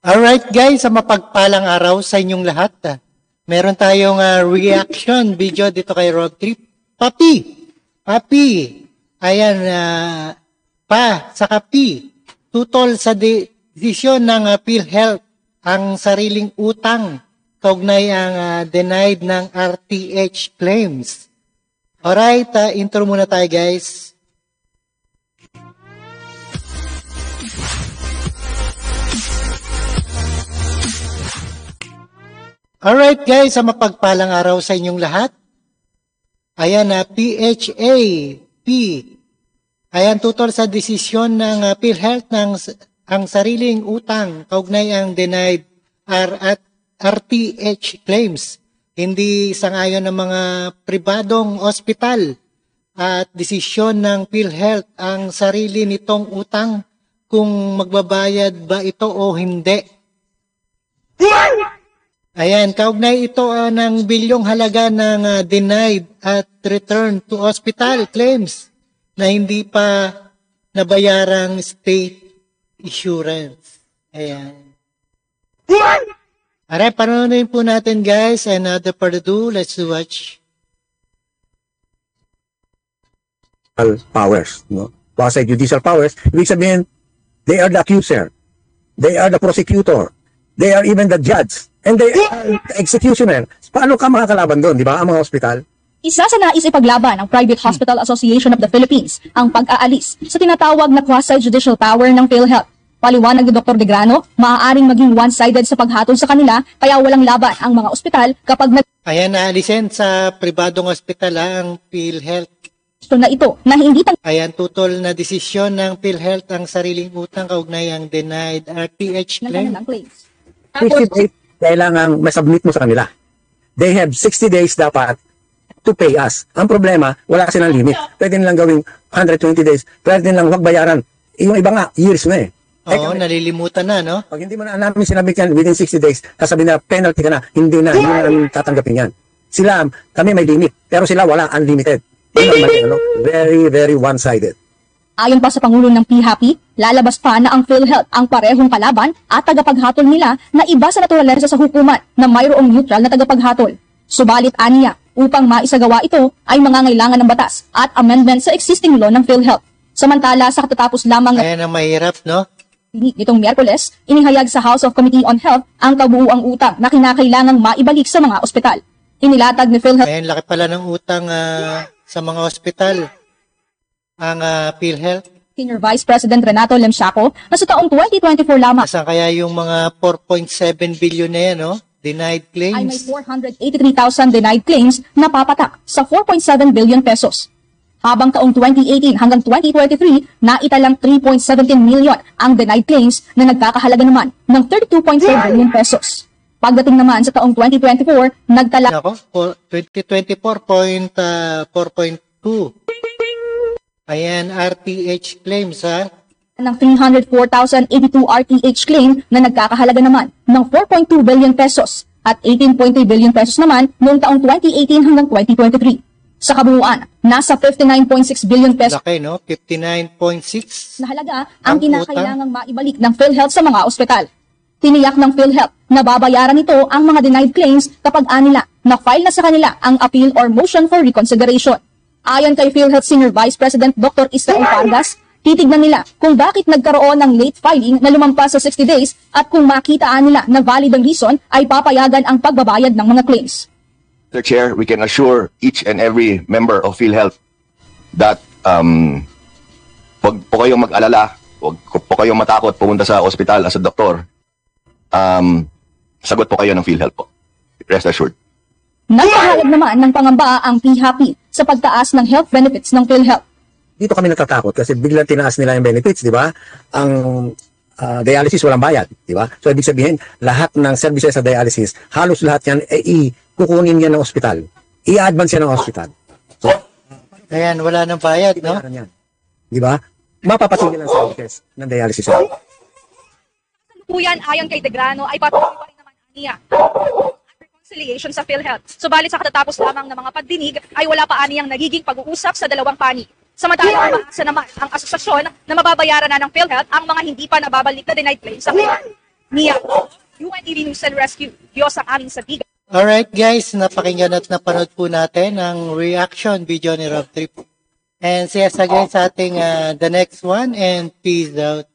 Alright guys, sa mapagpalang araw sa inyong lahat. Meron tayong reaction video dito kay Road Trip. Papi, ayan, sa kapi, tutol sa desisyon ng PhilHealth ang sariling utang kaugnay ang denied ng RTH claims. Alright, intro muna tayo guys. Alright guys, sa mapagpalang araw sa inyong lahat. Ayan na, PHAP. Ayan, tutol sa desisyon ng PhilHealth ng ang sariling utang kaugnay ang denied RTH claims. Hindi sangayon ng mga pribadong ospital at desisyon ng PhilHealth ang sarili nitong utang kung magbabayad ba ito o hindi. Ayan, kaugnay ito ng bilyong halaga ng denied at return to hospital claims na hindi pa nabayarang state insurance. Ayan. Alright, panonoodin po natin guys, and without further ado, let's watch. Powers, no? Quasi judicial powers, ibig sabihin, they are the accuser, they are the prosecutor, they are even the judge, and they are the executioner. Paano ka makakalaban doon, di ba, ang mga ospital? Isa sa nais ipaglaban ng Private Hospital Association of the Philippines ang pag-aalis sa tinatawag na quasi-judicial power ng PhilHealth. Paliwanag ni Dr. De Grano, maaaring maging one-sided sa paghatol sa kanila kaya walang laban ang mga ospital kapag Ayan, naalisin sa pribadong ospital ang PhilHealth. na ito na hindi Ayan, tutol na desisyon ng PhilHealth ang sariling utang kaugnay ang denied RTH claim. ng claims. 60 days, kailangan masubmit mo sa kanila. They have 60 days dapat to pay us. Ang problema, wala kasi ng limit. Pwede nilang gawing 120 days. Pwede nilang huwag bayaran. Yung iba nga, years na eh. Oo, nalilimutan na, no? Pag hindi mo na namin sinabit yan within 60 days, sasabihin na penalty ka na, hindi na namin tatanggapin yan. Sila, kami may limit, pero sila wala, unlimited. Very, very one-sided. Ayon pa sa Pangulo ng PHAP, lalabas pa na ang PhilHealth ang parehong kalaban at tagapaghatol nila na iba sa naturalesa sa hukuman na mayroong neutral na tagapaghatol. Subalit aniya, upang maisagawa ito ay mangangailangan ng batas at amendment sa existing law ng PhilHealth. Samantala sa katatapos lamang Ayan ang mahirap, no? nitong Miyerkules, inihayag sa House of Committee on Health ang kabuuang utang na kinakailangang maibalik sa mga ospital. Inilatag ni PhilHealth Ayan, laki pala ng utang sa mga ospital ang PhilHealth. Senior Vice President Renato Lemsiaco na sa taong 2024 lamang Saan kaya yung mga 4.7 billion na yan, no? Denied ay may claims. 483,000 denied claims na papatak sa 4.7 billion pesos. Habang taong 2018 hanggang 2023, naitalang 3.17 million ang denied claims na nagkakahalaga naman ng 32.4 billion pesos. Pagdating naman sa taong 2024, nagtala Nako, 2024.4.2. Ayan, RTH claims, ha? ng 304,082 RTH claim na nagkakahalaga naman ng 4.2 billion pesos at 18.3 billion pesos naman noong taong 2018 hanggang 2023. Sa kabuuan, nasa 59.6 billion pesos Laki, no? 59.6. na halaga ang Ang kinakailangang maibalik ng PhilHealth sa mga ospital. Tiniyak ng PhilHealth na babayaran ito ang mga denied claims kapag anila na file na sa kanila ang appeal or motion for reconsideration. Ayon kay PhilHealth Senior Vice President Dr. Israel Vargas, titignan nila kung bakit nagkaroon ng late filing na lumampas sa 60 days at kung makitaan nila na valid ang reason ay papayagan ang pagbabayad ng mga claims. Mr. Chair, we can assure each and every member of PhilHealth that wag po kayong mag-alala, wag po kayong matakot pumunta sa ospital as a doktor. Sagot po kayo ng PhilHealth po. Rest assured. Nagpahayag naman ng pangamba ang PHAP sa pagtaas ng health benefits ng PhilHealth. Dito kami natatakot kasi biglang tinaas nila yung benefits, di ba? Ang dialysis walang bayad, di ba? So ibig sabihin, lahat ng services sa dialysis, halos lahat yan kukunin yan ng ospital. I-advance yan ng ospital. So, Ayan, wala nang bayad, no? yan. Di ba? Mapapatigil ang services ng dialysis. Kasalukuyan ayon kay De Grano ay patuloy pa rin naman niya ang reconciliation sa PhilHealth. Subalit sa katatapos lamang ng mga pagdinig ay wala pa aniyang nagiging pag-uusap sa dalawang panig. Samantalang umaasa naman ang asosasyon na mababayaran na ng PhilHealth ang mga hindi pa nababalik na denied claims sa PhilHealth. Nia, UNTV News and Rescue, Diyos ang aming sandigan. Alright guys, napakinggan at napanood po natin ang reaction video ni Rob Trip. And see us again sa ating the next one and peace out.